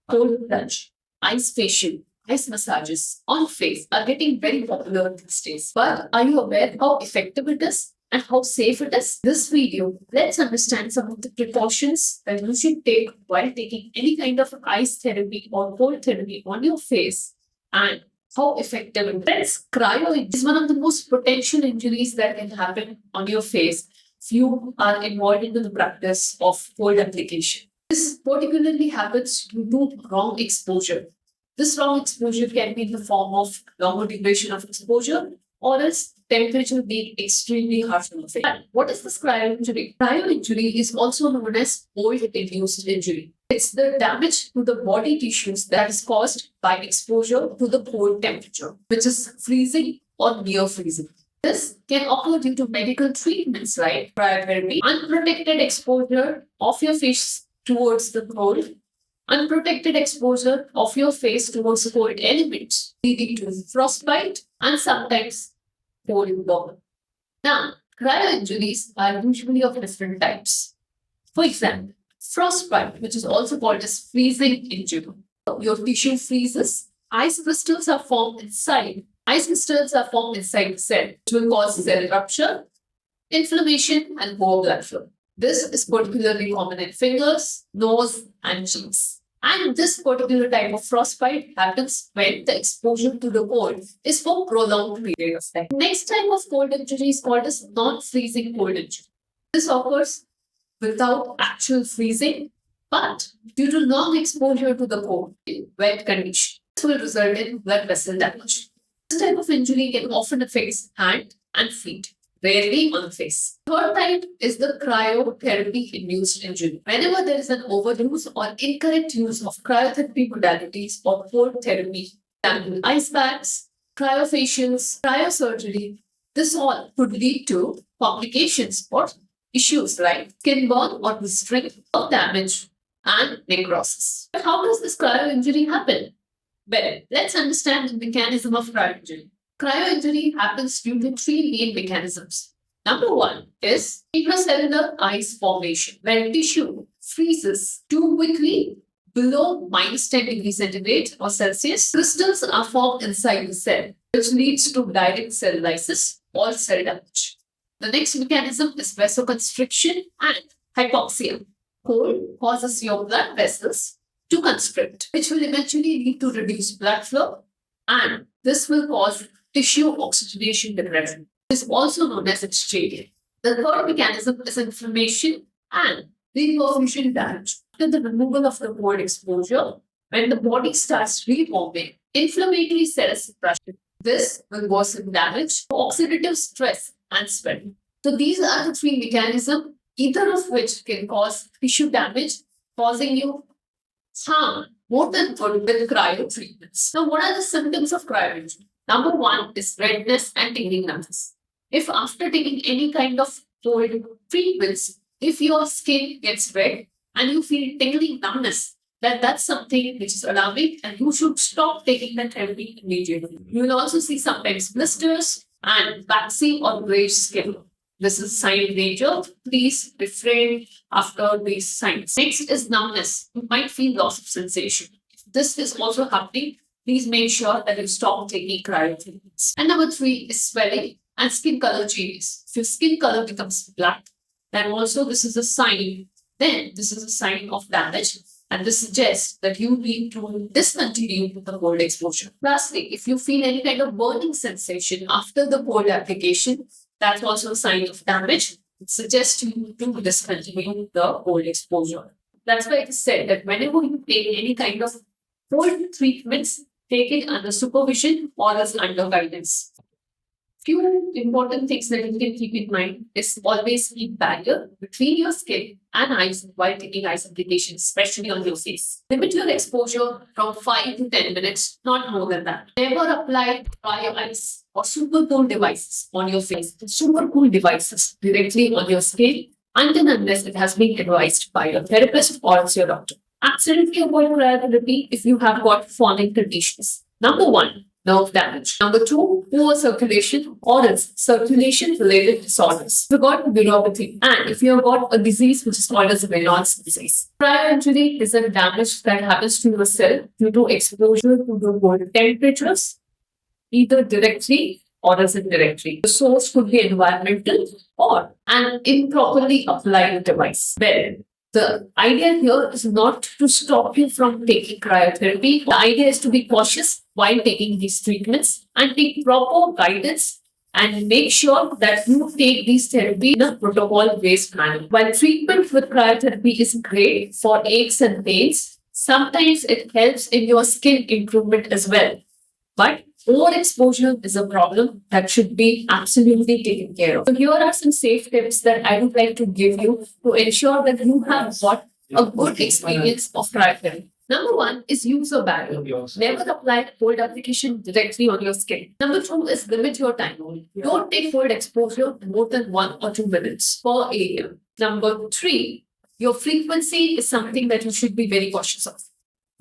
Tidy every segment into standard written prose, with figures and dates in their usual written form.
cold plunge, ice facial, ice massages on face are getting very popular these days. But are you aware how effective it is and how safe it is? This video, let's understand some of the precautions that you should take while taking any kind of ice therapy or cold therapy on your face and how effective it is. Cryo is one of the most potential injuries that can happen on your face if you are involved into the practice of cold application. This particularly happens due to wrong exposure. This wrong exposure can be in the form of longer duration of exposure or else temperature being extremely harsh on the face. But what is this cryo injury? Cryo injury is also known as cold-induced injury. It's the damage to the body tissues that is caused by exposure to the cold temperature, which is freezing or near freezing. This can occur due to medical treatments like cryotherapy, unprotected exposure of your face towards the cold, unprotected exposure of your face towards cold elements, leading to frostbite and sometimes cold burn. Now, cryo injuries are usually of different types. For example, frostbite, which is also called as freezing injury. Your tissue freezes, ice crystals are formed inside. Ice crystals are formed inside the cell, which will cause cell rupture, inflammation, and poor blood flow. This is particularly common in fingers, nose, and cheeks. And this particular type of frostbite happens when the exposure to the cold is for prolonged period of time. Next type of cold injury is called as non-freezing cold injury. This occurs without actual freezing, but due to long exposure to the cold in wet condition, this will result in blood vessel damage. This type of injury can often affect hand and feet, rarely on the face. Third type is the cryotherapy-induced injury. Whenever there is an overuse or incorrect use of cryotherapy modalities or cold therapy, example ice baths, cryofacials, cryosurgery, this all could lead to complications or issues like skin burn or blistering, or damage, and necrosis. But how does this cryo injury happen? Well, let's understand the mechanism of cryo injury. Cryo injury happens due to three main mechanisms. Number one is intracellular ice formation, where tissue freezes too quickly below minus 10 degrees centigrade or Celsius. Crystals are formed inside the cell, which leads to direct cell lysis or cell damage. The next mechanism is vasoconstriction and hypoxia. Cold causes your blood vessels to constrict, which will eventually lead to reduced blood flow, and this will cause tissue oxygenation depression. It is also known as extraction. The third mechanism is inflammation and reperfusion damage. After the removal of the cold exposure, when the body starts reforming, inflammatory cell suppression, this will worsen damage, oxidative stress, and swelling. So these are the three mechanisms, either of which can cause tissue damage, causing you harm more than good with cryo treatments. Now, what are the symptoms of cryo injury? Number one is redness and tingling numbness. If after taking any kind of cold treatments, if your skin gets red and you feel tingling numbness, then that's something which is alarming and you should stop taking the therapy immediately. You will also see sometimes blisters and waxy or grayish skin. This is sign of danger. Please refrain after these signs. Next is numbness. You might feel loss of sensation. If this is also happening, please make sure that you stop taking cryotherapy. And number three is swelling and skin color changes. If your skin color becomes black, then also this is a sign. Then this is a sign of damage, and this suggests that you need to discontinue the cold exposure. Lastly, if you feel any kind of burning sensation after the cold application, that's also a sign of damage. It suggests you to discontinue the cold exposure. That's why it is said that whenever you take any kind of cold treatments, take it under supervision or as under guidance. Few important things that you can keep in mind is always keep barrier between your skin and eyes while taking ice application, especially on your face. Limit your exposure from 5 to 10 minutes, not more than that. Never apply cryo ice or super cool devices on your face. Super cool devices directly on your skin until unless it has been advised by your therapist or else your doctor. Absolutely avoid cryotherapy if you have got following conditions. Number one, nerve damage. Number two, poor circulation or its circulation-related disorders. If you've got neuropathy and if you've got a disease which is called as a Raynaud's disease. Prior injury is a damage that happens to your cell due to exposure to the cold temperatures, either directly or as indirectly. The source could be environmental or an improperly applied device. Well, the idea here is not to stop you from taking cryotherapy. The idea is to be cautious while taking these treatments and take proper guidance and make sure that you take these therapy in a protocol-based manner. While treatment with cryotherapy is great for aches and pains, sometimes it helps in your skin improvement as well. But overexposure is a problem that should be absolutely taken care of. So here are some safe tips that I would like to give you to ensure that you have got a good experience of cryotherapy. Number one is use a barrier. Never apply cold application directly on your skin. Number two is limit your time. Don't take cold exposure more than 1 or 2 minutes per area. Number three, your frequency is something that you should be very cautious of.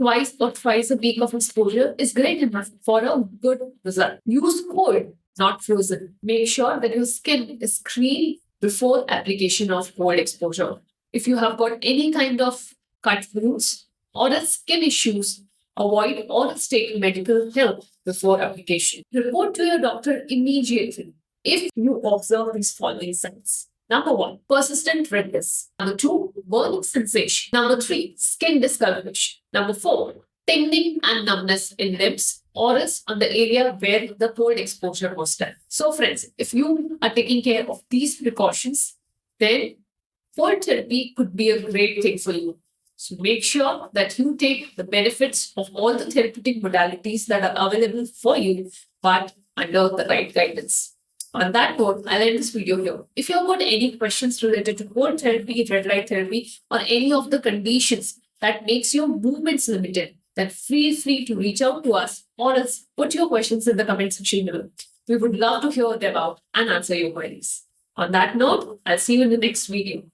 Twice or thrice a week of exposure is great enough for a good result. Use cold, not frozen. Make sure that your skin is clean before application of cold exposure. If you have got any kind of cut wounds or skin issues, avoid or take medical help before application. Report to your doctor immediately if you observe these following signs. Number one, persistent redness. Number two, burning sensation. Number three, skin discoloration. Number four, tingling and numbness in limbs or else on the area where the cold exposure was done. So friends, if you are taking care of these precautions, then cold therapy could be a great thing for you. So make sure that you take the benefits of all the therapeutic modalities that are available for you, but under the right guidance. On that note, I'll end this video here. If you've got any questions related to cold therapy, red light therapy, or any of the conditions that makes your movements limited, then feel free to reach out to us or else put your questions in the comment section below. We would love to hear them out and answer your queries. On that note, I'll see you in the next video.